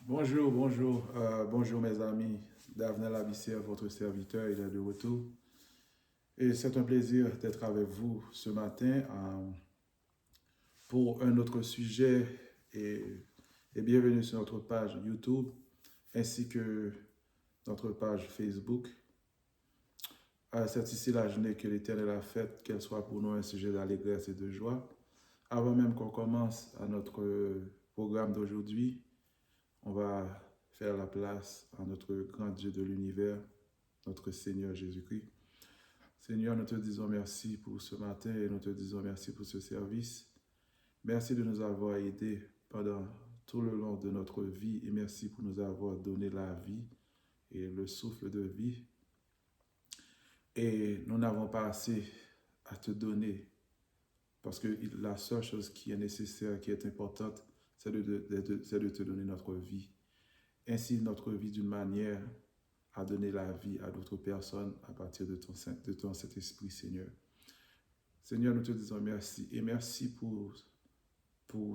Bonjour mes amis. Davenel Abissière, votre serviteur, il est de retour. Et c'est un plaisir d'être avec vous ce matin pour un autre sujet et, et bienvenue sur notre page YouTube ainsi que notre page Facebook. C'est ici la journée que l'Éternel a faite, qu'elle soit pour nous un sujet d'allégresse et de joie. Avant même qu'on commence à notre programme d'aujourd'hui, on va faire la place à notre grand Dieu de l'univers, notre Seigneur Jésus-Christ. Seigneur, nous te disons merci pour ce matin et nous te disons merci pour ce service. Merci de nous avoir aidés pendant tout le long de notre vie et merci pour nous avoir donné la vie et le souffle de vie. Et nous n'avons pas assez à te donner parce que la seule chose qui est nécessaire, qui est importante, c'est de te donner notre vie. Ainsi, notre vie d'une manière à donner la vie à d'autres personnes à partir de ton Saint-Esprit, Seigneur. Seigneur, nous te disons merci et merci pour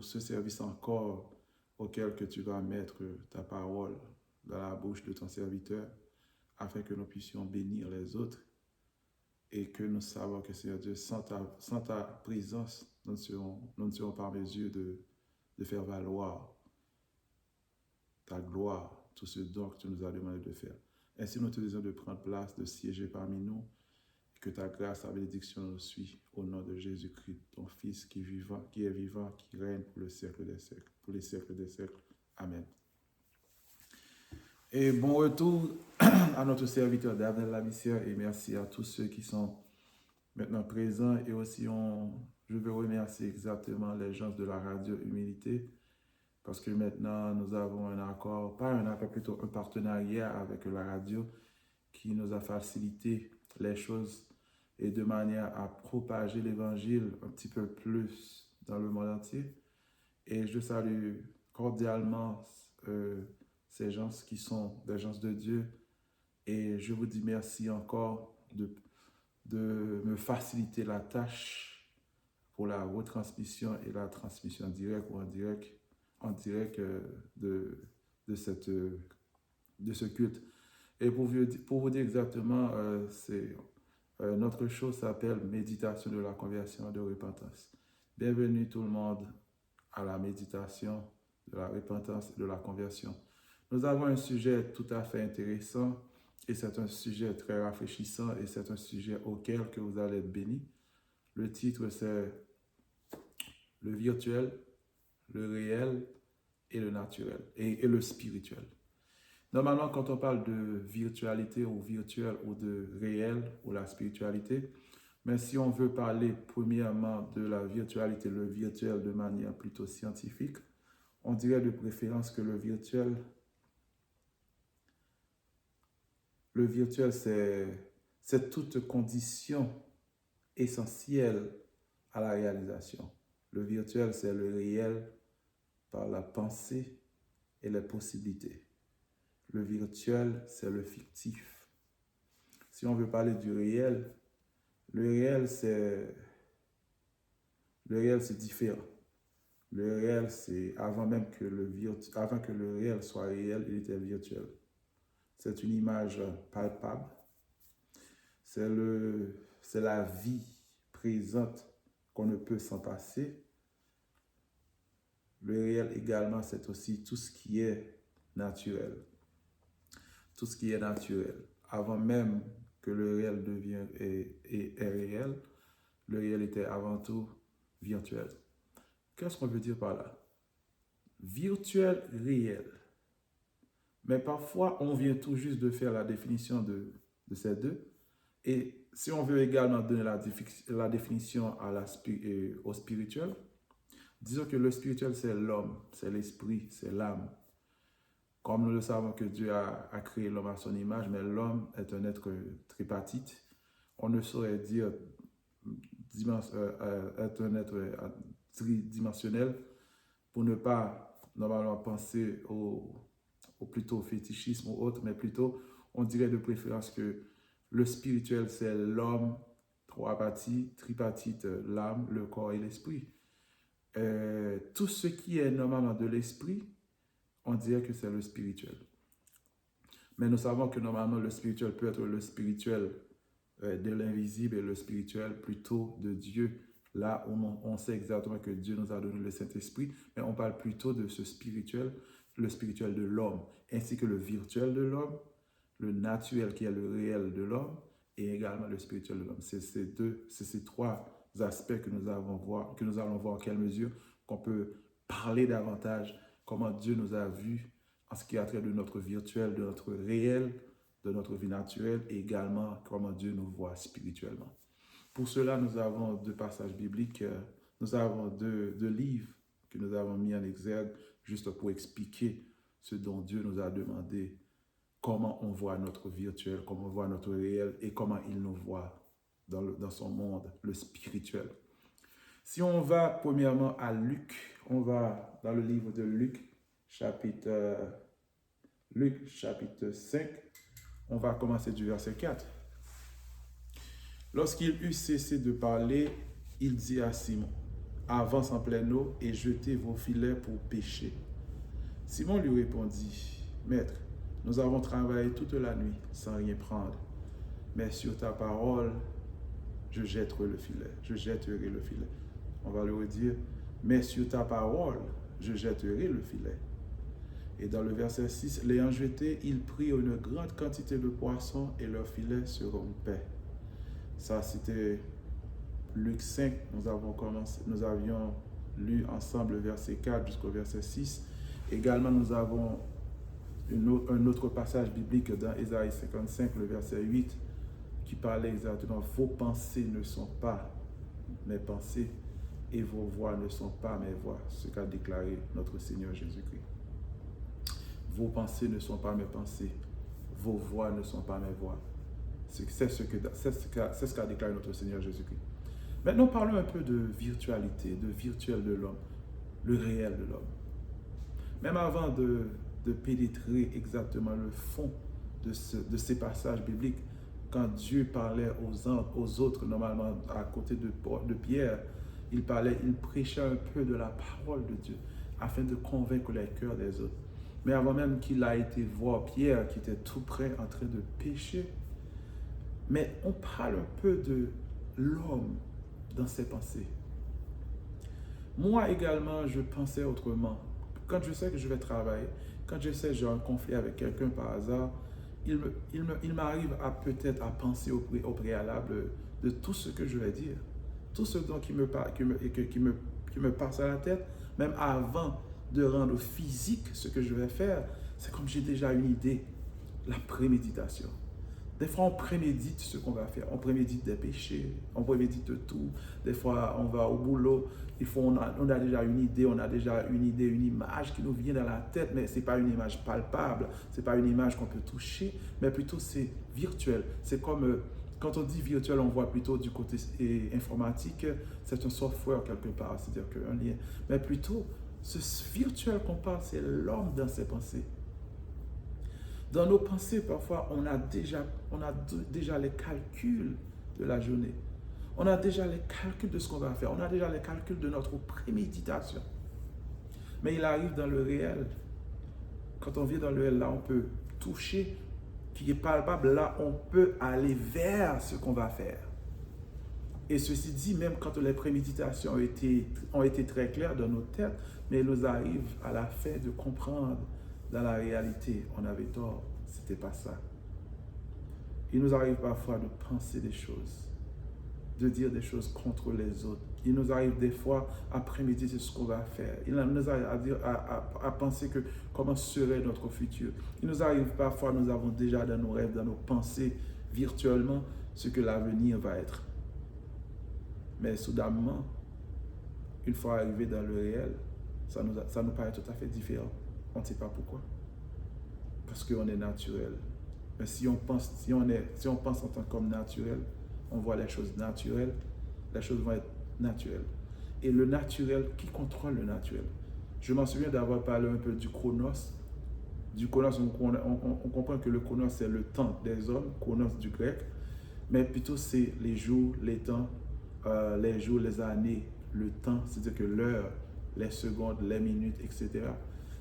ce service encore auquel que tu vas mettre ta parole dans la bouche de ton serviteur afin que nous puissions bénir les autres et que nous savons que, Seigneur Dieu, sans ta présence, nous ne serons pas en mesure de faire valoir ta gloire, tout ce don que tu nous as demandé de faire. Ainsi, nous te disons de prendre place, de siéger parmi nous, et que ta grâce, ta bénédiction nous suit au nom de Jésus-Christ, ton Fils qui est vivant, qui règne pour le siècle des siècles, pour les siècles des siècles. Amen. Et bon retour à notre serviteur Davenel Labissière et merci à tous ceux qui sont maintenant présents et aussi je veux remercier exactement les gens de la radio Humilité parce que maintenant nous avons un accord, pas un accord, plutôt un partenariat avec la radio qui nous a facilité les choses et de manière à propager l'évangile un petit peu plus dans le monde entier. Et je salue cordialement ces gens qui sont des gens de Dieu et je vous dis merci encore de me faciliter la tâche pour la retransmission et la transmission en direct ou en direct de ce culte. Et pour vous dire exactement, notre show s'appelle Méditation de la conversion de repentance. Bienvenue tout le monde à la méditation de la repentance et de la conversion. Nous avons un sujet tout à fait intéressant et c'est un sujet très rafraîchissant et c'est un sujet auquel que vous allez être bénis. Le titre c'est le virtuel, le réel et le naturel et le spirituel. Normalement, quand on parle de virtualité ou virtuel ou de réel ou la spiritualité, mais si on veut parler premièrement de la virtualité, le virtuel de manière plutôt scientifique, on dirait de préférence que le virtuel c'est toute condition essentielle à la réalisation. Le virtuel, c'est le réel par la pensée et les possibilités. Le virtuel, c'est le fictif. Si on veut parler du réel, le réel, c'est différent. Le réel, c'est avant même que avant que le réel soit réel, il était virtuel. C'est une image palpable. C'est la vie présente qu'on ne peut s'en passer. Le réel également, c'est aussi tout ce qui est naturel. Tout ce qui est naturel. Avant même que le réel devienne est réel, le réel était avant tout virtuel. Qu'est-ce qu'on veut dire par là? Virtuel, réel. Mais parfois, on vient tout juste de faire la définition de ces deux. Et si on veut également donner la définition au spirituel, disons que le spirituel, c'est l'homme, c'est l'esprit, c'est l'âme. Comme nous le savons que Dieu a créé l'homme à son image, mais l'homme est un être tripartite. On ne saurait dire être un être tridimensionnel pour ne pas normalement penser plutôt au fétichisme ou autre, mais plutôt on dirait de préférence que le spirituel c'est l'homme, trois parties, tripartite, l'âme, le corps et l'esprit. Tout ce qui est normalement de l'esprit, on dirait que c'est le spirituel. Mais nous savons que normalement, le spirituel peut être le spirituel de l'invisible et le spirituel plutôt de Dieu. Là où on sait exactement que Dieu nous a donné le Saint-Esprit, mais on parle plutôt de ce spirituel, le spirituel de l'homme, ainsi que le virtuel de l'homme, le naturel qui est le réel de l'homme, et également le spirituel de l'homme. C'est ces trois aspects que nous allons voir en quelle mesure qu'on peut parler davantage comment Dieu nous a vus en ce qui a trait de notre virtuel, de notre réel, de notre vie naturelle, et également comment Dieu nous voit spirituellement. Pour cela, nous avons deux passages bibliques, nous avons deux livres que nous avons mis en exergue juste pour expliquer ce dont Dieu nous a demandé, comment on voit notre virtuel, comment on voit notre réel et comment il nous voit dans son monde, le spirituel. Si on va premièrement à Luc, on va dans le livre de Luc, chapitre 5, on va commencer du verset 4. Lorsqu'il eut cessé de parler, il dit à Simon, « Avance en pleine eau et jetez vos filets pour pêcher. » Simon lui répondit, « Maître, nous avons travaillé toute la nuit sans rien prendre, mais sur ta parole, je jetterai le filet. On va le redire, « Mais sur ta parole, je jetterai le filet. » Et dans le verset 6, l'ayant jeté, il prit une grande quantité de poissons et leur filet se rompait. Ça, c'était Luc 5. Nous avions lu ensemble le verset 4 jusqu'au verset 6. Également, nous avons un autre passage biblique dans Ésaïe 55, le verset 8, qui parlait exactement « Vos pensées ne sont pas mes pensées et vos voix ne sont pas mes voix », ce qu'a déclaré notre Seigneur Jésus-Christ. Vos pensées ne sont pas mes pensées, vos voix ne sont pas mes voix. C'est ce qu'a déclaré notre Seigneur Jésus-Christ. Maintenant, parlons un peu de virtualité, de virtuel de l'homme, le réel de l'homme. Même avant de pénétrer exactement le fond de ces passages bibliques, quand Dieu parlait aux autres, normalement à côté de Pierre, il prêchait un peu de la parole de Dieu, afin de convaincre les cœurs des autres. Mais avant même qu'il a été voir Pierre, qui était tout près en train de pécher, mais on parle un peu de l'homme dans ses pensées. Moi également, je pensais autrement. Quand je sais que je vais travailler, quand je sais que j'ai un conflit avec quelqu'un par hasard, il m'arrive peut-être à penser au préalable de tout ce que je vais dire, tout ce dont qui me passe à la tête, même avant de rendre physique ce que je vais faire. C'est comme j'ai déjà une idée, la préméditation. Des fois, on prémédite ce qu'on va faire. On prémédite des péchés, on prémédite tout. Des fois, on va au boulot, on a déjà une idée, une image qui nous vient dans la tête, mais ce n'est pas une image palpable, ce n'est pas une image qu'on peut toucher, mais plutôt c'est virtuel. C'est comme, quand on dit virtuel, on voit plutôt du côté informatique, c'est un software quelque part, c'est-à-dire qu'un lien. Mais plutôt, ce virtuel qu'on parle, c'est l'homme dans ses pensées. Dans nos pensées, parfois, on a déjà les calculs de la journée. On a déjà les calculs de ce qu'on va faire. On a déjà les calculs de notre préméditation. Mais il arrive dans le réel. Quand on vient dans le réel, là, on peut toucher, qui est palpable. Là, on peut aller vers ce qu'on va faire. Et ceci dit, même quand les préméditations ont été très claires dans nos têtes, mais il nous arrive à la fin de comprendre. Dans la réalité, on avait tort, c'était pas ça. Il nous arrive parfois de penser des choses, de dire des choses contre les autres. Il nous arrive des fois à préméditer ce qu'on va faire. Il nous arrive à penser que comment serait notre futur. Il nous arrive parfois, nous avons déjà dans nos rêves, dans nos pensées, virtuellement, ce que l'avenir va être. Mais soudainement, une fois arrivé dans le réel, ça nous paraît tout à fait différent. On ne sait pas pourquoi. Parce qu'on est naturel. Mais si on pense en tant qu'homme naturel, on voit les choses naturelles, les choses vont être naturelles. Et le naturel, qui contrôle le naturel? Je m'en souviens d'avoir parlé un peu du chronos. Du chronos, on comprend que le chronos, c'est le temps des hommes, chronos du grec, mais plutôt c'est les jours, les temps, les jours, les années, le temps, c'est-à-dire que l'heure, les secondes, les minutes, etc.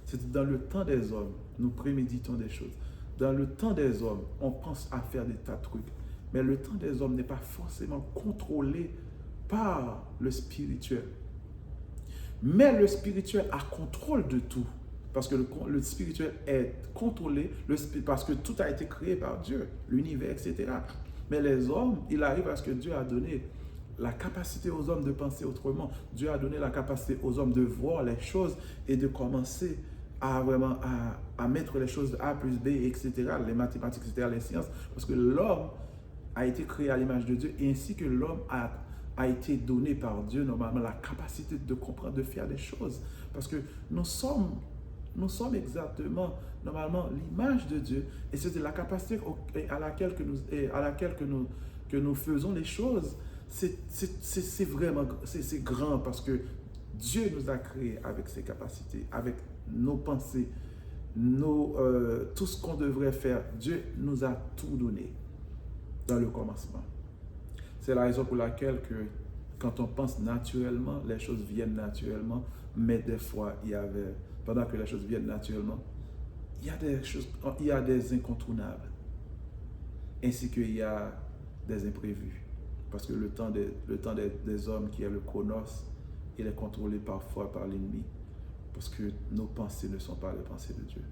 C'est dans le temps des hommes, nous préméditons des choses. Dans le temps des hommes, on pense à faire des tas de trucs. Mais le temps des hommes n'est pas forcément contrôlé par le spirituel. Mais le spirituel a contrôle de tout. Parce que le spirituel est contrôlé, parce que tout a été créé par Dieu, l'univers, etc. Mais les hommes, il arrive à ce que Dieu a donné la capacité aux hommes de penser autrement. Dieu a donné la capacité aux hommes de voir les choses et de commencer à vraiment à mettre les choses A plus B, etc., les mathématiques, etc., les sciences. Parce que l'homme a été créé à l'image de Dieu, et ainsi que l'homme a été donné par Dieu, normalement, la capacité de comprendre, de faire des choses. Parce que nous sommes exactement, normalement, l'image de Dieu, et c'est la capacité à laquelle que nous faisons les choses. C'est vraiment, c'est grand, parce que Dieu nous a créés avec ses capacités, avec nos pensées, tout ce qu'on devrait faire. Dieu nous a tout donné dans le commencement. C'est la raison pour laquelle que, quand on pense naturellement, les choses viennent naturellement, mais des fois, pendant que les choses viennent naturellement, il y a des incontournables, ainsi qu'il y a des imprévus. Parce que le temps des hommes, qui est le chronos, il est contrôlé parfois par l'ennemi. Parce que nos pensées ne sont pas les pensées de Dieu.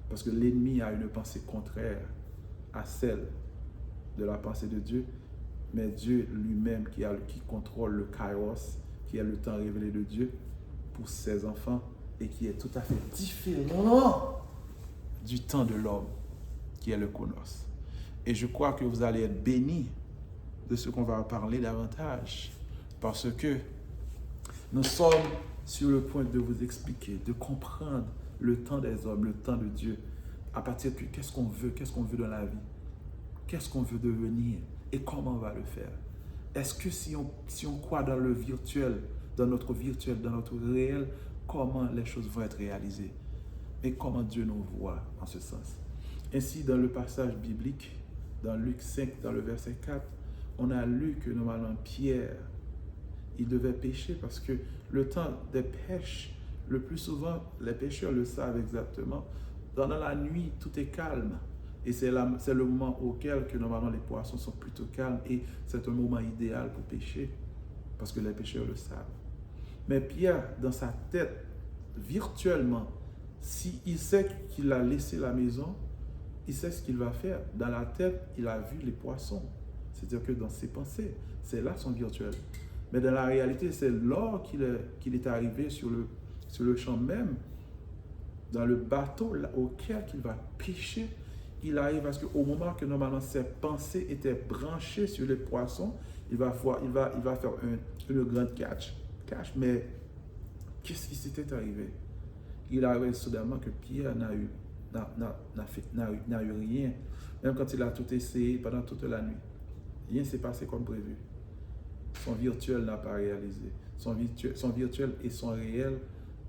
Parce que l'ennemi a une pensée contraire à celle de la pensée de Dieu, mais Dieu lui-même qui contrôle le kairos, qui est le temps révélé de Dieu pour ses enfants, et qui est tout à fait différent du temps de l'homme, qui est le chronos. Et je crois que vous allez être bénis de ce qu'on va parler davantage, parce que nous sommes sur le point de vous expliquer, de comprendre le temps des hommes, le temps de Dieu, à partir de qu'est-ce qu'on veut dans la vie, qu'est-ce qu'on veut devenir et comment on va le faire. Est-ce que si on croit dans le virtuel, dans notre réel, comment les choses vont être réalisées et comment Dieu nous voit en ce sens. Ainsi, dans le passage biblique, dans Luc 5, dans le verset 4, on a lu que normalement Pierre, il devait pêcher parce que le temps des pêches, le plus souvent, les pêcheurs le savent exactement. Pendant la nuit, tout est calme. Et c'est le moment auquel que normalement les poissons sont plutôt calmes, et c'est un moment idéal pour pêcher parce que les pêcheurs le savent. Mais Pierre, dans sa tête, virtuellement, s'il sait qu'il a laissé la maison, il sait ce qu'il va faire. Dans la tête, il a vu les poissons. C'est-à-dire que dans ses pensées, c'est là son virtuel. Mais dans la réalité, c'est lors qu'il est arrivé sur le champ même, dans le bateau auquel il va pêcher, il arrive à ce qu'au moment que normalement ses pensées étaient branchées sur les poissons, il va faire une grande catch. Mais qu'est-ce qui s'était arrivé? Il arrive soudainement que Pierre n'a eu rien. Même quand il a tout essayé pendant toute la nuit, rien ne s'est passé comme prévu. Son virtuel n'a pas réalisé. Son virtuel et son réel,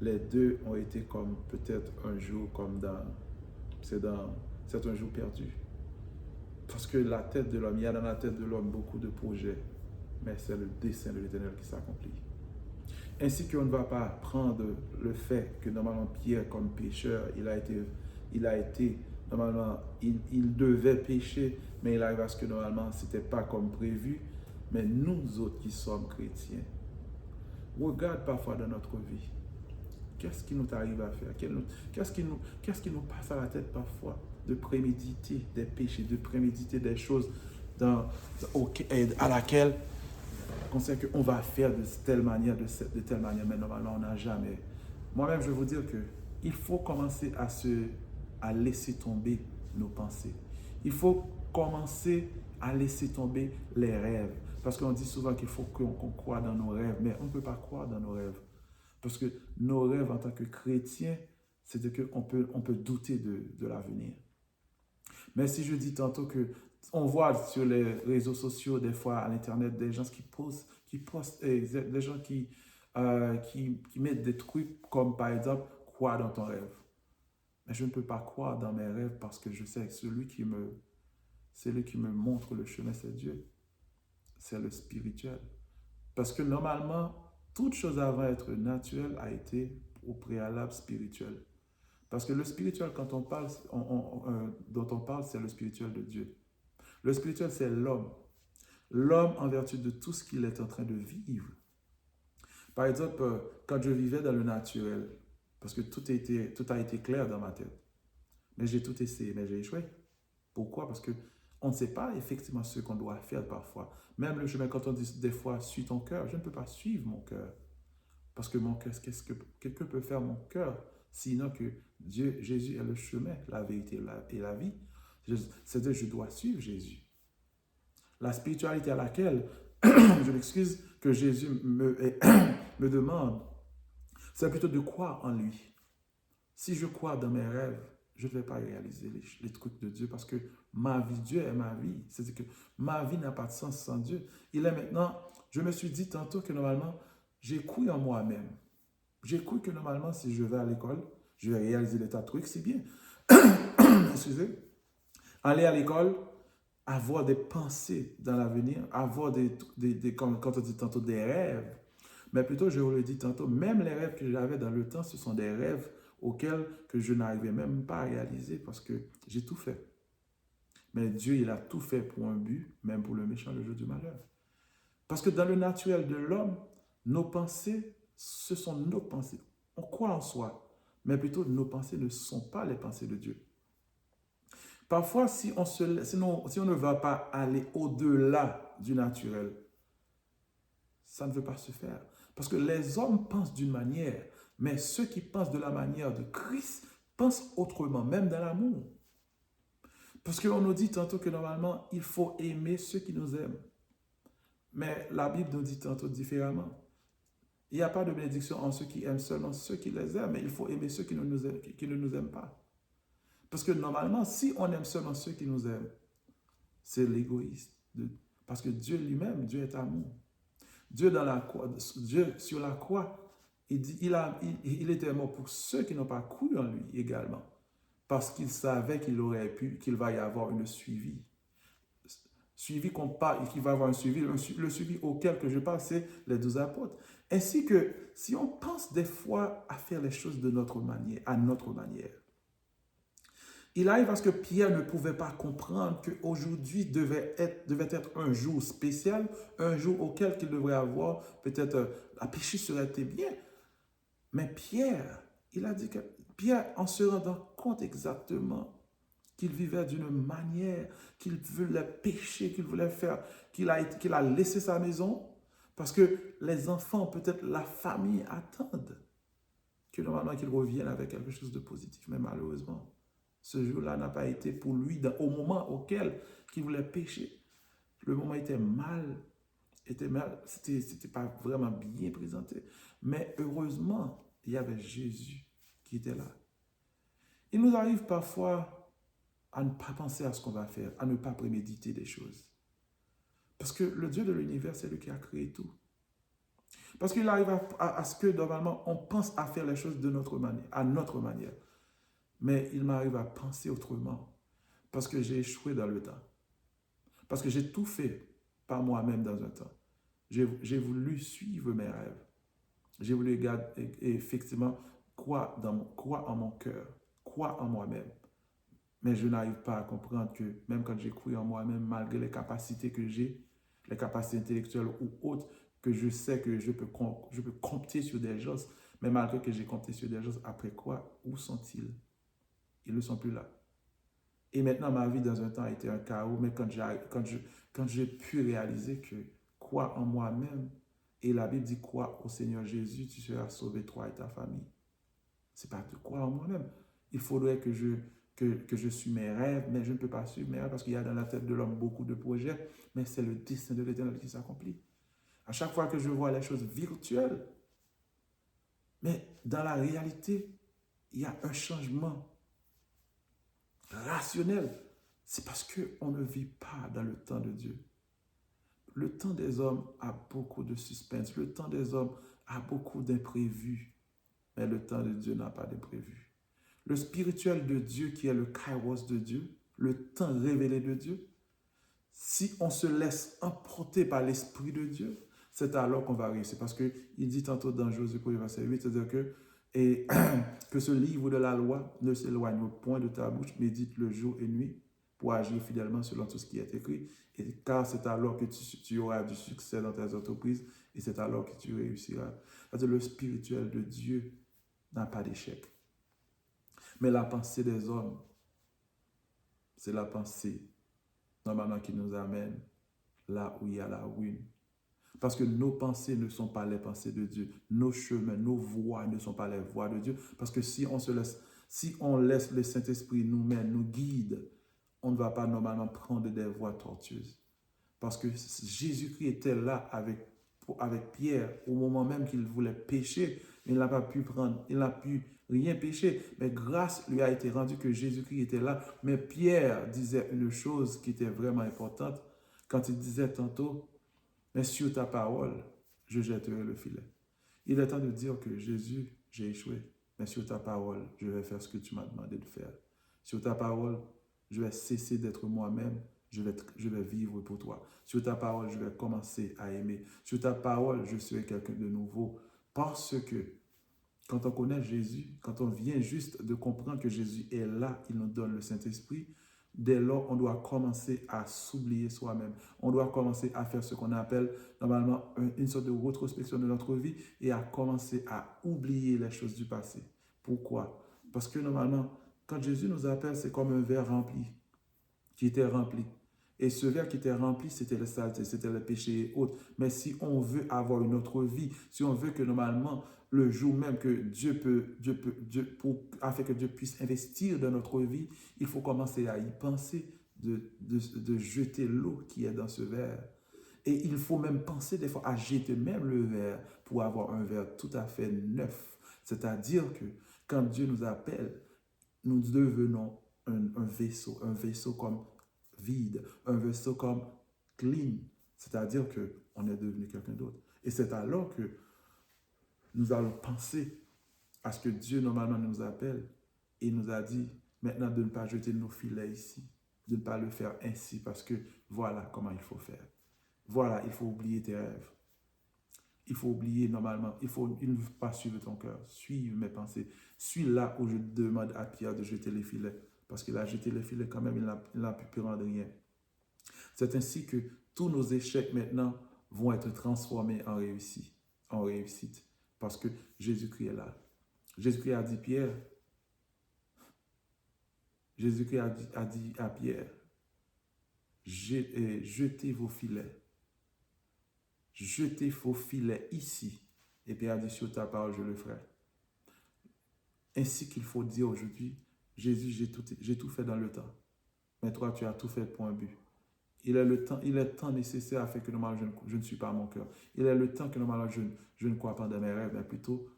les deux ont été comme peut-être un jour, c'est un jour perdu. Parce que il y a dans la tête de l'homme beaucoup de projets, mais c'est le dessein de l'Éternel qui s'accomplit. Ainsi qu'on ne va pas prendre le fait que normalement Pierre, comme pécheur, normalement, il devait pécher, mais il arrive à ce que normalement, ce n'était pas comme prévu. Mais nous autres qui sommes chrétiens, regarde parfois dans notre vie, qu'est-ce qui nous arrive à faire? Qu'est-ce qui nous passe à la tête parfois? De préméditer des péchés, de préméditer des choses à laquelle on sait qu'on va faire de telle manière, mais normalement on n'a jamais. Moi-même, je veux vous dire qu'il faut commencer à laisser tomber nos pensées. Il faut commencer à laisser tomber les rêves. Parce qu'on dit souvent qu'il faut qu'on croie dans nos rêves, mais on ne peut pas croire dans nos rêves. Parce que nos rêves en tant que chrétiens, c'est qu'on peut douter de l'avenir. Mais si je dis tantôt que on voit sur les réseaux sociaux, des fois à l'internet, des gens qui postent, des gens qui mettent des trucs comme par exemple, crois dans ton rêve. Mais je ne peux pas croire dans mes rêves parce que je sais que celui qui me montre le chemin, c'est Dieu. C'est le spirituel. Parce que normalement, toute chose avant d'être naturelle a été au préalable spirituel. Parce que le spirituel, quand on parle, dont on parle, c'est le spirituel de Dieu. Le spirituel, c'est l'homme. L'homme en vertu de tout ce qu'il est en train de vivre. Par exemple, quand je vivais dans le naturel, parce que tout a été clair dans ma tête, mais j'ai tout essayé, mais j'ai échoué. Pourquoi? Parce que on ne sait pas effectivement ce qu'on doit faire parfois. Même le chemin, quand on dit des fois, suis ton cœur, je ne peux pas suivre mon cœur. Parce que mon cœur, qu'est-ce que quelqu'un peut faire mon cœur, sinon que Dieu, Jésus est le chemin, la vérité et la vie. C'est-à-dire, je dois suivre Jésus. La spiritualité à laquelle, je m'excuse, que Jésus me demande, c'est plutôt de croire en lui. Si je crois dans mes rêves, je ne vais pas réaliser les trucs de Dieu parce que ma vie, Dieu est ma vie. C'est-à-dire que ma vie n'a pas de sens sans Dieu. Il est maintenant, je me suis dit tantôt que normalement, j'ai cru en moi-même. J'ai cru que normalement, si je vais à l'école, je vais réaliser des tas de trucs, c'est bien. Excusez. Aller à l'école, avoir des pensées dans l'avenir, avoir quand on dit tantôt des rêves, mais plutôt, je vous le dis tantôt, même les rêves que j'avais dans le temps, ce sont des rêves auxquels que je n'arrivais même pas à réaliser parce que j'ai tout fait. Mais Dieu, il a tout fait pour un but, même pour le méchant, le jeu du malheur. Parce que dans le naturel de l'homme, nos pensées, ce sont nos pensées. On croit en soi, mais plutôt nos pensées ne sont pas les pensées de Dieu. Parfois, si on ne va pas aller au-delà du naturel, ça ne veut pas se faire. Parce que les hommes pensent d'une manière, mais ceux qui pensent de la manière de Christ pensent autrement, même dans l'amour. Parce qu'on nous dit tantôt que normalement, il faut aimer ceux qui nous aiment. Mais la Bible nous dit tantôt différemment. Il n'y a pas de bénédiction en ceux qui aiment seulement ceux qui les aiment, mais il faut aimer ceux qui ne nous aiment pas. Parce que normalement, si on aime seulement ceux qui nous aiment, c'est l'égoïste. Parce que Dieu lui-même, Dieu est amour. Dieu sur la croix, il dit, il était mort pour ceux qui n'ont pas cru en lui également. Parce qu'il savait qu'il va y avoir une suivi. Suivi qu'on parle, qu'il va y avoir un suivi. Le suivi auquel que je parle, c'est les 12 apôtres. Ainsi que si on pense des fois à faire les choses de notre manière, à notre manière, il arrive parce que Pierre ne pouvait pas comprendre qu'aujourd'hui devait être un jour spécial, un jour auquel il devrait avoir peut-être la péché serait été bien. Mais Pierre, il a dit que Pierre, en se rendant compte exactement qu'il vivait d'une manière, qu'il voulait pécher, qu'il voulait faire, qu'il a laissé sa maison, parce que les enfants, peut-être la famille attendent que normalement qu'il revienne avec quelque chose de positif, mais malheureusement, ce jour-là n'a pas été pour lui au moment auquel il voulait pécher. Le moment était mal, c'était pas vraiment bien présenté. Mais heureusement, il y avait Jésus qui était là. Il nous arrive parfois à ne pas penser à ce qu'on va faire, à ne pas préméditer des choses. Parce que le Dieu de l'univers, c'est lui qui a créé tout. Parce qu'il arrive à ce que normalement, on pense à faire les choses de à notre manière. Mais il m'arrive à penser autrement parce que j'ai échoué dans le temps. Parce que j'ai tout fait par moi-même dans un temps. J'ai voulu suivre mes rêves. J'ai voulu effectivement croire en mon cœur, croire en moi-même. Mais je n'arrive pas à comprendre que même quand j'ai cru en moi-même, malgré les capacités que j'ai, les capacités intellectuelles ou autres, que je sais que je peux compter sur des gens, mais malgré que j'ai compté sur des gens, après quoi, où sont-ils? Ils ne sont plus là. Et maintenant, ma vie dans un temps a été un chaos, mais quand j'ai pu réaliser que crois en moi-même, et la Bible dit crois au Seigneur Jésus, tu seras sauvé, toi et ta famille. C'est pas de croire en moi-même. Il faudrait que je suis mes rêves, mais je ne peux pas suivre mes rêves parce qu'il y a dans la tête de l'homme beaucoup de projets, mais c'est le destin de l'Éternel qui s'accomplit. À chaque fois que je vois les choses virtuelles, mais dans la réalité, il y a un changement rationnel. C'est parce qu'on ne vit pas dans le temps de Dieu. Le temps des hommes a beaucoup de suspense. Le temps des hommes a beaucoup d'imprévus. Mais le temps de Dieu n'a pas d'imprévus. Le spirituel de Dieu qui est le kairos de Dieu, le temps révélé de Dieu, si on se laisse emporter par l'Esprit de Dieu, c'est alors qu'on va réussir. Parce qu'il dit tantôt dans Josué, verset 8, c'est-à-dire que Et que ce livre de la loi ne s'éloigne point de ta bouche, médite le jour et nuit pour agir fidèlement selon tout ce qui est écrit. Et car c'est alors que tu auras du succès dans tes entreprises et c'est alors que tu réussiras. C'est-à-dire le spirituel de Dieu n'a pas d'échec. Mais la pensée des hommes, c'est la pensée normalement qui nous amène là où il y a la ruine. Parce que nos pensées ne sont pas les pensées de Dieu. Nos chemins, nos voies ne sont pas les voies de Dieu. Parce que si on laisse le Saint-Esprit nous mène, nous guide, on ne va pas normalement prendre des voies tortueuses. Parce que Jésus-Christ était là avec Pierre au moment même qu'il voulait pécher. Il n'a pas pu prendre, il n'a pu rien pécher. Mais grâce lui a été rendue que Jésus-Christ était là. Mais Pierre disait une chose qui était vraiment importante quand il disait tantôt, mais sur ta parole, je jetterai le filet. Il est temps de dire que Jésus, j'ai échoué. Mais sur ta parole, je vais faire ce que tu m'as demandé de faire. Sur ta parole, je vais cesser d'être moi-même. Je vais vivre pour toi. Sur ta parole, je vais commencer à aimer. Sur ta parole, je serai quelqu'un de nouveau. Parce que quand on connaît Jésus, quand on vient juste de comprendre que Jésus est là, il nous donne le Saint-Esprit, dès lors, on doit commencer à s'oublier soi-même. On doit commencer à faire ce qu'on appelle normalement une sorte de rétrospection de notre vie et à commencer à oublier les choses du passé. Pourquoi? Parce que normalement, quand Jésus nous appelle, c'est comme un verre rempli, qui était rempli. Et ce verre qui était rempli, c'était le saleté, c'était le péché et autres. Mais si on veut avoir une autre vie, si on veut que normalement, le jour même que afin que Dieu puisse investir dans notre vie, il faut commencer à y penser, de jeter l'eau qui est dans ce verre. Et il faut même penser des fois à jeter même le verre pour avoir un verre tout à fait neuf. C'est-à-dire que quand Dieu nous appelle, nous devenons un vaisseau comme vide, un vaisseau comme clean, c'est-à-dire qu'on est devenu quelqu'un d'autre. Et c'est alors que nous allons penser à ce que Dieu normalement nous appelle et nous a dit maintenant de ne pas jeter nos filets ici, de ne pas le faire ainsi parce que voilà comment il faut faire. Voilà, il faut oublier tes rêves. Il faut oublier normalement, il ne faut pas suivre ton cœur, suivre mes pensées. Suis là où je demande à Pierre de jeter les filets. Parce qu'il a jeté les filets quand même, il n'a pu prendre rien. C'est ainsi que tous nos échecs maintenant vont être transformés en réussite. Parce que Jésus-Christ est là. Jésus-Christ a dit Pierre, Jésus-Christ a dit à Pierre, jetez vos filets. Jetez vos filets ici. Et Pierre a dit, sur ta parole, je le ferai. Ainsi qu'il faut dire aujourd'hui, Jésus, j'ai tout fait dans le temps. Mais toi, tu as tout fait pour un but. Il est le temps nécessaire afin que normalement je ne suis pas à mon cœur. Il est le temps que normalement je ne crois pas dans mes rêves, mais plutôt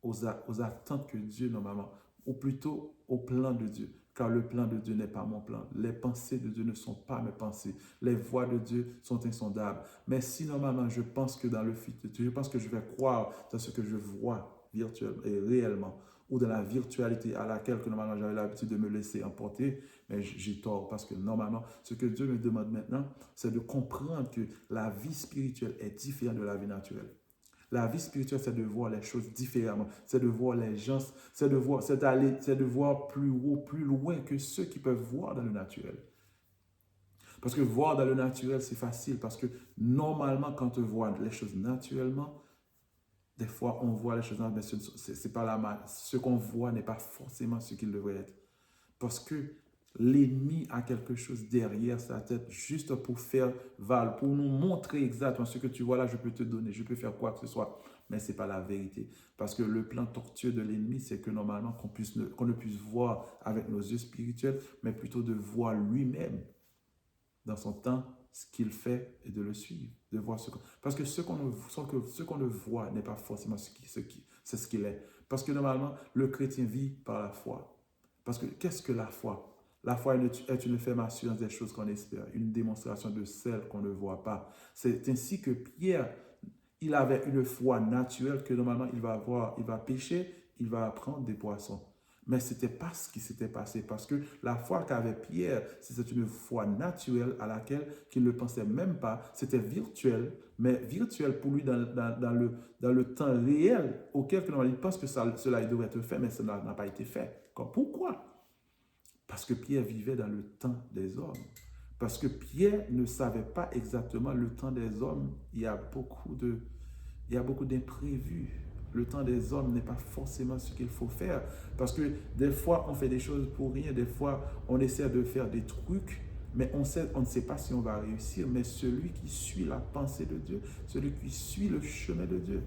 aux attentes que Dieu normalement, ou plutôt au plan de Dieu. Car le plan de Dieu n'est pas mon plan. Les pensées de Dieu ne sont pas mes pensées. Les voies de Dieu sont insondables. Mais si normalement je pense que dans le futur, je pense que je vais croire dans ce que je vois virtuellement et réellement, ou dans la virtualité à laquelle que normalement j'avais l'habitude de me laisser emporter, mais j'ai tort parce que normalement, ce que Dieu me demande maintenant, c'est de comprendre que la vie spirituelle est différente de la vie naturelle. La vie spirituelle, c'est de voir les choses différemment. C'est de voir les gens, c'est de voir plus haut, plus loin que ceux qui peuvent voir dans le naturel. Parce que voir dans le naturel, c'est facile. Parce que normalement, quand on voit les choses naturellement, des fois, on voit les choses, mais c'est pas la mal. Ce qu'on voit n'est pas forcément ce qu'il devrait être. Parce que l'ennemi a quelque chose derrière sa tête juste pour pour nous montrer exactement ce que tu vois là, je peux te donner, je peux faire quoi que ce soit. Mais ce n'est pas la vérité. Parce que le plan tortueux de l'ennemi, c'est que normalement qu'on ne puisse voir avec nos yeux spirituels, mais plutôt de voir lui-même dans son temps ce qu'il fait et de le suivre. De voir parce que ce qu'on ne voit n'est pas forcément c'est ce qu'il est. Parce que normalement, le chrétien vit par la foi. Parce que qu'est-ce que la foi? La foi est une ferme assurance des choses qu'on espère, une démonstration de celles qu'on ne voit pas. C'est ainsi que Pierre, il avait une foi naturelle que normalement il va pêcher, il va prendre des poissons. Mais ce n'était pas ce qui s'était passé parce que la foi qu'avait Pierre, c'était une foi naturelle à laquelle qu'il ne pensait même pas. C'était virtuel, mais virtuel pour lui dans le temps réel auquel il pense que cela devrait être fait, mais cela n'a pas été fait. Pourquoi? Parce que Pierre vivait dans le temps des hommes. Parce que Pierre ne savait pas exactement le temps des hommes. Il y a beaucoup d'imprévus. Le temps des hommes n'est pas forcément ce qu'il faut faire. Parce que des fois, on fait des choses pour rien. Des fois, on essaie de faire des trucs, mais on ne sait pas si on va réussir. Mais celui qui suit la pensée de Dieu, celui qui suit le chemin de Dieu,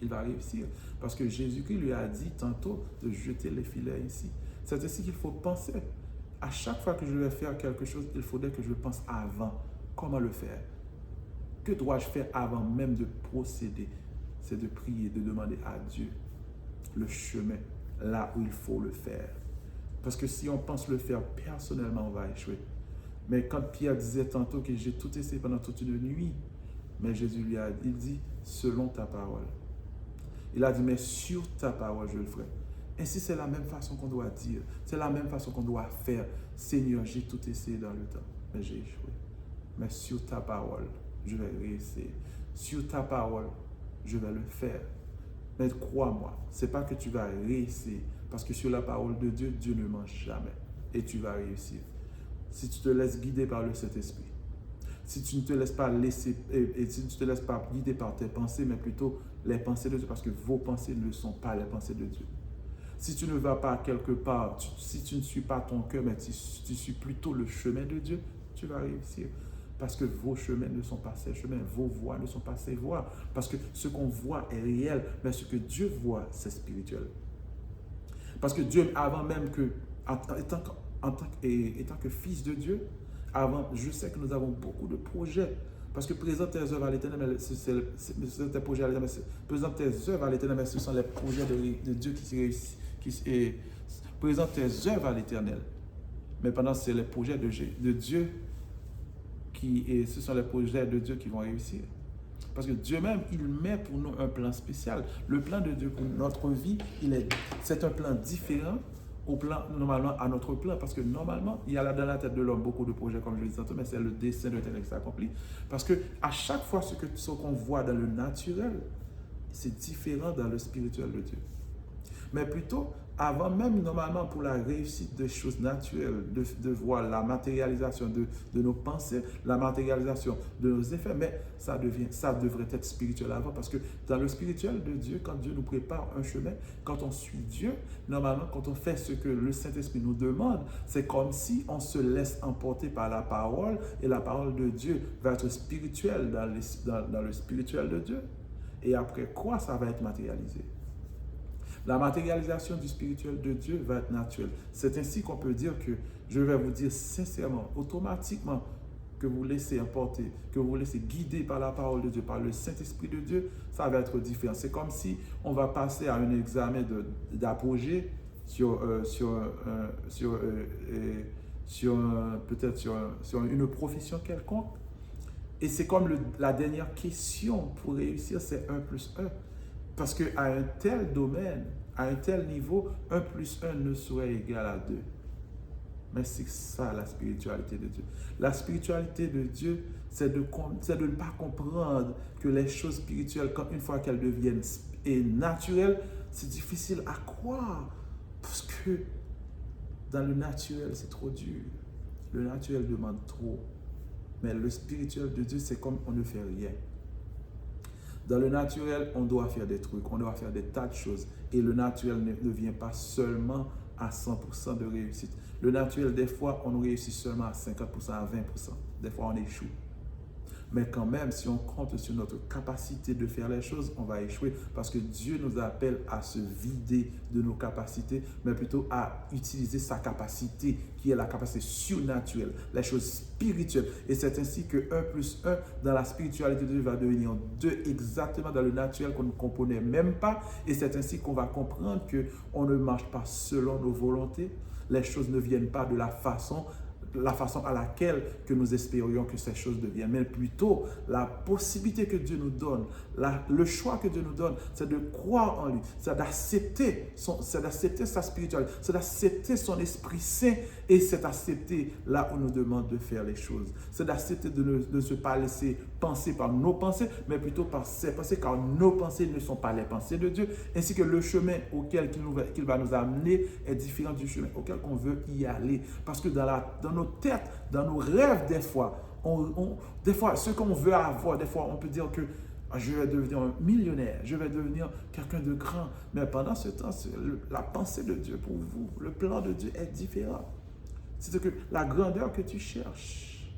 il va réussir. Parce que Jésus-Christ lui a dit tantôt de jeter les filets ici. C'est ainsi qu'il faut penser. À chaque fois que je vais faire quelque chose, il faudrait que je pense avant. Comment le faire? Que dois-je faire avant même de procéder? C'est de prier, de demander à Dieu le chemin, là où il faut le faire. Parce que si on pense le faire personnellement, on va échouer. Mais quand Pierre disait tantôt que j'ai tout essayé pendant toute une nuit, mais Jésus il dit, selon ta parole. Il a dit, mais sur ta parole, je le ferai. Ainsi, c'est la même façon qu'on doit dire. C'est la même façon qu'on doit faire. Seigneur, j'ai tout essayé dans le temps, mais j'ai échoué. Mais sur ta parole, je vais réussir. Sur ta parole, je vais le faire. Mais crois-moi, ce n'est pas que tu vas réussir. Parce que sur la parole de Dieu, Dieu ne ment jamais. Et tu vas réussir. Si tu te laisses guider par le Saint-Esprit. Si tu ne te laisses pas si tu ne te laisses pas guider par tes pensées, mais plutôt les pensées de Dieu, parce que vos pensées ne sont pas les pensées de Dieu. Si tu ne vas pas quelque part, si tu ne suis pas ton cœur, mais tu suis plutôt le chemin de Dieu, tu vas réussir. Parce que vos chemins ne sont pas ses chemins, vos voies ne sont pas ses voies. Parce que ce qu'on voit est réel, mais ce que Dieu voit, c'est spirituel. Parce que Dieu, avant même que, étant que fils de Dieu, avant, je sais que nous avons beaucoup de projets. Parce que présente tes œuvres à l'Éternel, présente tes œuvres à l'Éternel, mais ce sont les projets de Dieu qui réussissent. Présente tes œuvres à l'Éternel. Mais pendant c'est les projets de Dieu ce sont les projets de Dieu qui vont réussir. Parce que Dieu même, il met pour nous un plan spécial. Le plan de Dieu pour notre vie, c'est un plan différent au plan, normalement, à notre plan. Parce que normalement, il y a là dans la tête de l'homme beaucoup de projets, comme je le disais tantôt, mais c'est le dessein de l'Éternel qui s'accomplit. Parce que à chaque fois, ce qu'on voit dans le naturel, c'est différent dans le spirituel de Dieu. Mais plutôt, avant même, normalement, pour la réussite des choses naturelles, de voir la matérialisation de nos pensées, la matérialisation de nos effets, mais ça devrait être spirituel avant, parce que dans le spirituel de Dieu, quand Dieu nous prépare un chemin, quand on suit Dieu, normalement, quand on fait ce que le Saint-Esprit nous demande, c'est comme si on se laisse emporter par la parole, et la parole de Dieu va être spirituelle dans le spirituel de Dieu. Et après quoi ça va être matérialisé? La matérialisation du spirituel de Dieu va être naturelle. C'est ainsi qu'on peut dire que, je vais vous dire sincèrement, automatiquement, que vous laissez emporter, que vous laissez guider par la parole de Dieu, par le Saint-Esprit de Dieu, ça va être différent. C'est comme si on va passer à un examen d'apogée peut-être sur une profession quelconque. Et c'est comme la dernière question pour réussir, c'est 1 plus 1. Parce qu'à un tel domaine, à un tel niveau, 1 plus 1 ne serait égal à 2. Mais c'est ça la spiritualité de Dieu. La spiritualité de Dieu, c'est de ne pas comprendre que les choses spirituelles, une fois qu'elles deviennent naturelles, c'est difficile à croire. Parce que dans le naturel, c'est trop dur. Le naturel demande trop. Mais le spirituel de Dieu, c'est comme on ne fait rien. Dans le naturel, on doit faire des trucs, on doit faire des tas de choses. Et le naturel ne vient pas seulement à 100% de réussite. Le naturel, des fois, on réussit seulement à 50%, à 20%. Des fois, on échoue. Mais quand même, si on compte sur notre capacité de faire les choses, on va échouer parce que Dieu nous appelle à se vider de nos capacités, mais plutôt à utiliser sa capacité qui est la capacité surnaturelle, les choses spirituelles. Et c'est ainsi que 1 plus 1 dans la spiritualité de Dieu va devenir 2 exactement dans le naturel qu'on ne comprenait même pas. Et c'est ainsi qu'on va comprendre qu'on ne marche pas selon nos volontés. Les choses ne viennent pas de la façon la façon à laquelle que nous espérions que ces choses deviennent, mais plutôt la possibilité que Dieu nous donne, le choix que Dieu nous donne, c'est de croire en lui, c'est d'accepter sa spiritualité, c'est d'accepter son Esprit Saint et c'est d'accepter là où nous demande de faire les choses. C'est d'accepter de ne se pas laisser penser par nos pensées, mais plutôt par ses pensées, car nos pensées ne sont pas les pensées de Dieu, ainsi que le chemin auquel qu'il va nous amener est différent du chemin auquel on veut y aller. Parce que dans nos têtes, dans nos rêves, des fois, ce qu'on veut avoir, des fois, on peut dire que je vais devenir un millionnaire, je vais devenir quelqu'un de grand. Mais pendant ce temps, la pensée de Dieu pour vous, le plan de Dieu est différent. C'est que la grandeur que tu cherches,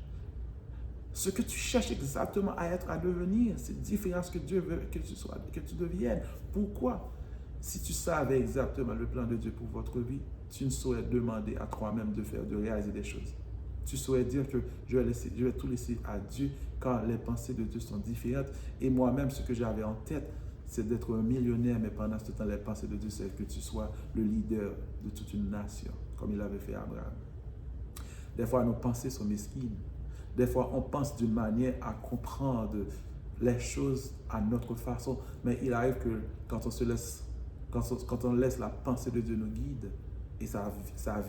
ce que tu cherches exactement à être, à devenir, c'est différent de ce que Dieu veut que tu sois, que tu deviennes. Pourquoi? Si tu savais exactement le plan de Dieu pour votre vie, tu ne saurais demander à toi-même de réaliser des choses. Tu saurais dire que je vais tout laisser à Dieu, car les pensées de Dieu sont différentes. Et moi-même, ce que j'avais en tête, c'est d'être un millionnaire, mais pendant ce temps, les pensées de Dieu, c'est que tu sois le leader de toute une nation, comme il avait fait Abraham. Des fois, nos pensées sont mesquines. Des fois, on pense d'une manière à comprendre les choses à notre façon, mais il arrive que quand on laisse la pensée de Dieu nous guide, et ça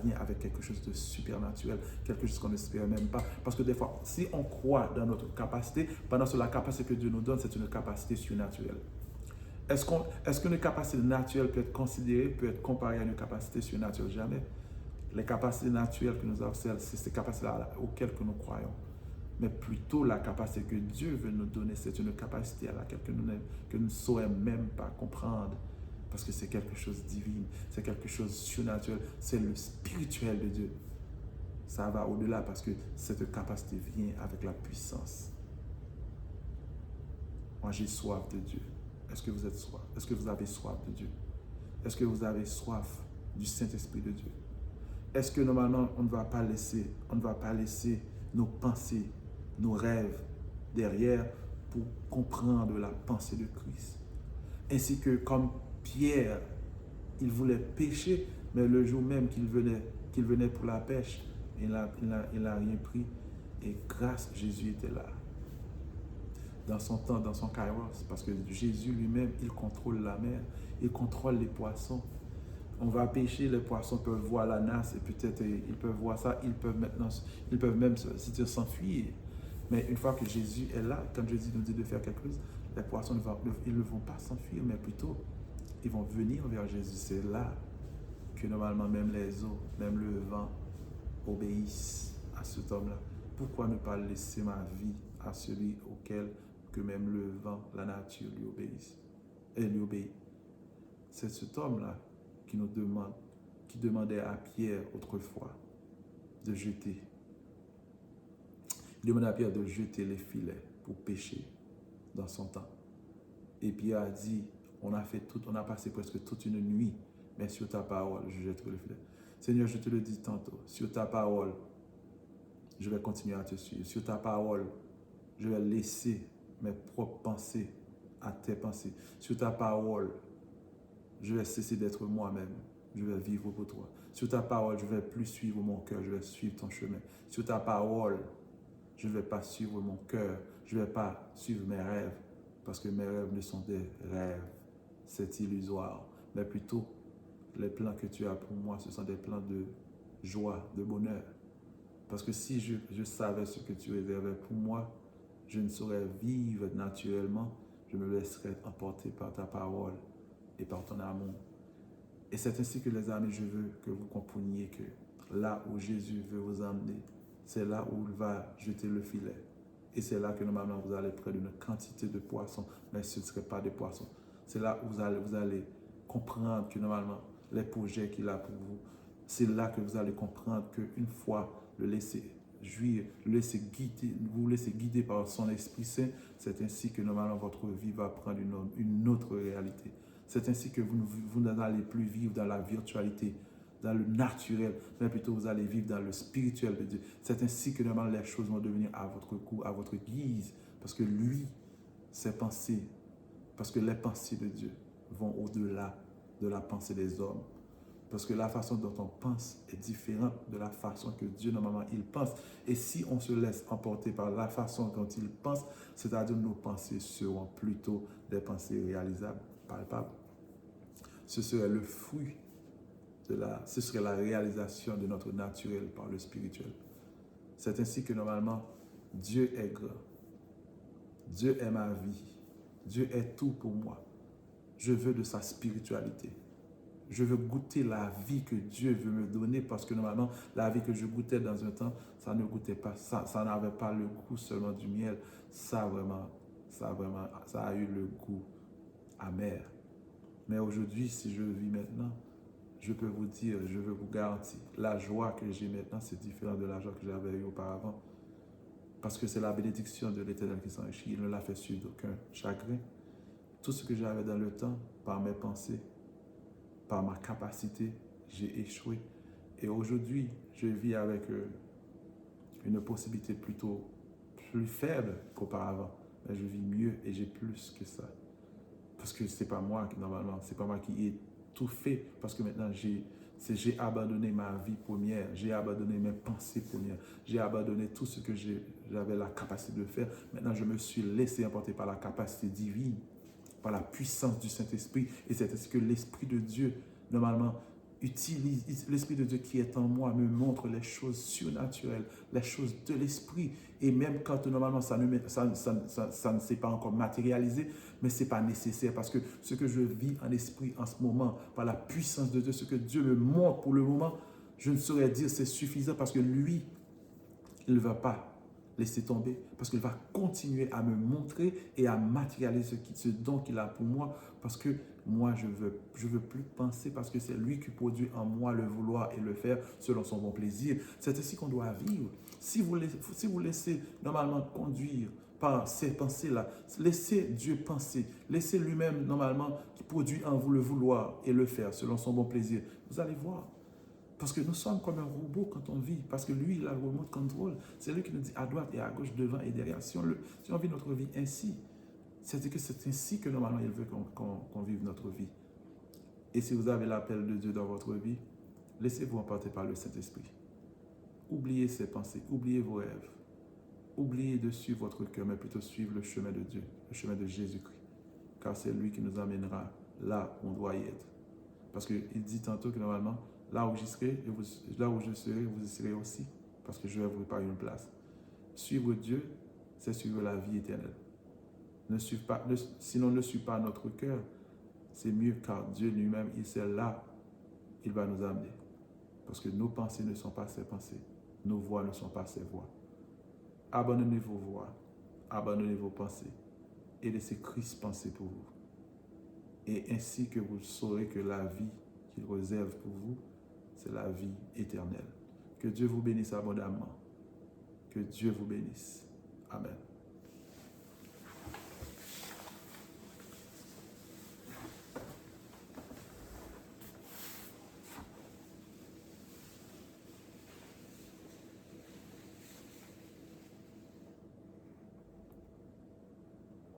vient avec quelque chose de supernaturel, quelque chose qu'on n'espère même pas. Parce que des fois, si on croit dans notre capacité, pendant ce la capacité que Dieu nous donne, c'est une capacité surnaturelle. Est-ce qu'une capacité naturelle peut être considérée, peut être comparée à une capacité surnaturelle? Jamais. Les capacités naturelles que nous avons, c'est ces capacités-là auxquelles que nous croyons. Mais plutôt la capacité que Dieu veut nous donner, c'est une capacité à laquelle que nous ne saurions même pas comprendre. Parce que c'est quelque chose de divin, c'est quelque chose de surnaturel, c'est le spirituel de Dieu. Ça va au-delà parce que cette capacité vient avec la puissance. Moi, j'ai soif de Dieu. Est-ce que vous êtes soif? Est-ce que vous avez soif de Dieu? Est-ce que vous avez soif du Saint-Esprit de Dieu? Est-ce que normalement, on ne va pas laisser nos pensées, nos rêves derrière pour comprendre la pensée de Christ? Ainsi que comme Pierre, il voulait pêcher, mais le jour même qu'il venait pour la pêche, il n'a rien pris. Et grâce, Jésus était là. Dans son temps, dans son kairos, parce que Jésus lui-même, il contrôle la mer, il contrôle les poissons. On va pêcher, les poissons peuvent voir la nasse et peut-être ils peuvent voir ça, ils peuvent même s'enfuir. Mais une fois que Jésus est là, quand Jésus nous dit de faire quelque chose, les poissons ils ne vont pas s'enfuir, mais plutôt ils vont venir vers Jésus. C'est là que normalement même les eaux, même le vent obéissent à cet homme-là. Pourquoi ne pas laisser ma vie à celui auquel que même le vent, la nature lui obéit? C'est cet homme-là qui demandait à Pierre autrefois de jeter. Il demandait à Pierre de jeter les filets pour pêcher dans son temps. Et Pierre a dit, on a passé presque toute une nuit, mais sur ta parole, je jetterai le filet. Seigneur, je te le dis tantôt, sur ta parole, je vais continuer à te suivre. Sur ta parole, je vais laisser mes propres pensées à tes pensées. Sur ta parole, je vais cesser d'être moi-même. Je vais vivre pour toi. Sur ta parole, je ne vais plus suivre mon cœur, je vais suivre ton chemin. Sur ta parole, je ne vais pas suivre mon cœur, je ne vais pas suivre mes rêves, parce que mes rêves ne sont des rêves, c'est illusoire. Mais plutôt, les plans que tu as pour moi, ce sont des plans de joie, de bonheur. Parce que si je savais ce que tu réservais pour moi, je ne saurais vivre naturellement, je me laisserais emporter par ta parole et par ton amour. Et c'est ainsi que les amis, je veux que vous compreniez que là où Jésus veut vous emmener, c'est là où il va jeter le filet. Et c'est là que normalement vous allez prendre une quantité de poissons, mais ce ne serait pas des poissons. C'est là où vous allez comprendre que normalement les projets qu'il a pour vous, c'est là que vous allez comprendre qu'une fois le laisser jouir, vous laissez guider par son Esprit Saint, c'est ainsi que normalement votre vie va prendre une autre réalité. C'est ainsi que vous n'allez plus vivre dans la virtualité, dans le naturel, mais plutôt vous allez vivre dans le spirituel de Dieu. C'est ainsi que normalement les choses vont devenir à votre goût, à votre guise, parce que lui, ses pensées, parce que les pensées de Dieu vont au-delà de la pensée des hommes. Parce que la façon dont on pense est différente de la façon que Dieu, normalement, il pense. Et si on se laisse emporter par la façon dont il pense, c'est-à-dire nos pensées seront plutôt des pensées réalisables, palpables. Ce serait le fruit ce serait la réalisation de notre naturel par le spirituel. C'est ainsi que normalement, Dieu est grand. Dieu est ma vie. Dieu est tout pour moi. Je veux de sa spiritualité. Je veux goûter la vie que Dieu veut me donner parce que normalement, la vie que je goûtais dans un temps, ça ne goûtait pas, ça n'avait pas le goût seulement du miel. Ça a eu le goût amer. Mais aujourd'hui, si je vis maintenant, je peux vous dire, je veux vous garantir, la joie que j'ai maintenant, c'est différent de la joie que j'avais eue auparavant. Parce que c'est la bénédiction de l'Éternel qui s'enrichit. Il ne l'a fait suivre d'aucun chagrin. Tout ce que j'avais dans le temps, par mes pensées, par ma capacité, j'ai échoué. Et aujourd'hui, je vis avec une possibilité plutôt plus faible qu'auparavant. Mais je vis mieux et j'ai plus que ça. Parce que c'est pas moi qui, normalement, c'est pas moi qui ai tout fait. Parce que maintenant, j'ai abandonné ma vie première, j'ai abandonné mes pensées premières, j'ai abandonné tout ce que j'avais la capacité de faire. Maintenant, je me suis laissé emporter par la capacité divine, par la puissance du Saint-Esprit. Et c'est ainsi que l'Esprit de Dieu, normalement, l'Esprit de Dieu qui est en moi me montre les choses surnaturelles, les choses de l'Esprit. Et même quand normalement ça ne s'est pas encore matérialisé, mais ce n'est pas nécessaire parce que ce que je vis en esprit en ce moment, par la puissance de Dieu, ce que Dieu me montre pour le moment, je ne saurais dire c'est suffisant parce que lui, il ne va pas laisser tomber parce qu'il va continuer à me montrer et à matérialiser ce don qu'il a pour moi parce que moi, je veux plus penser parce que c'est lui qui produit en moi le vouloir et le faire selon son bon plaisir. C'est ainsi qu'on doit vivre. Si vous laissez normalement conduire par ces pensées-là, laissez Dieu penser, laissez lui-même normalement qui produit en vous le vouloir et le faire selon son bon plaisir. Vous allez voir. Parce que nous sommes comme un robot quand on vit. Parce que lui, il a le remote control. C'est lui qui nous dit à droite et à gauche, devant et derrière. Si on vit notre vie ainsi, c'est-à-dire que c'est ainsi que normalement il veut qu'on vive notre vie. Et si vous avez l'appel de Dieu dans votre vie, laissez-vous emporter par le Saint-Esprit. Oubliez ses pensées, oubliez vos rêves. Oubliez de suivre votre cœur, mais plutôt suivre le chemin de Dieu, le chemin de Jésus-Christ. Car c'est lui qui nous amènera là où on doit y être. Parce qu'il dit tantôt que normalement, là où j'y serai, là où je serai, vous y serez aussi. Parce que je vais vous préparer une place. Suivre Dieu, c'est suivre la vie éternelle. Sinon, ne suivre pas notre cœur, c'est mieux car Dieu lui-même, il sait là, il va nous amener. Parce que nos pensées ne sont pas ses pensées. Nos voix ne sont pas ses voix. Abandonnez vos voix, abandonnez vos pensées et laissez Christ penser pour vous. Et ainsi que vous saurez que la vie qu'il réserve pour vous, c'est la vie éternelle. Que Dieu vous bénisse abondamment. Que Dieu vous bénisse. Amen.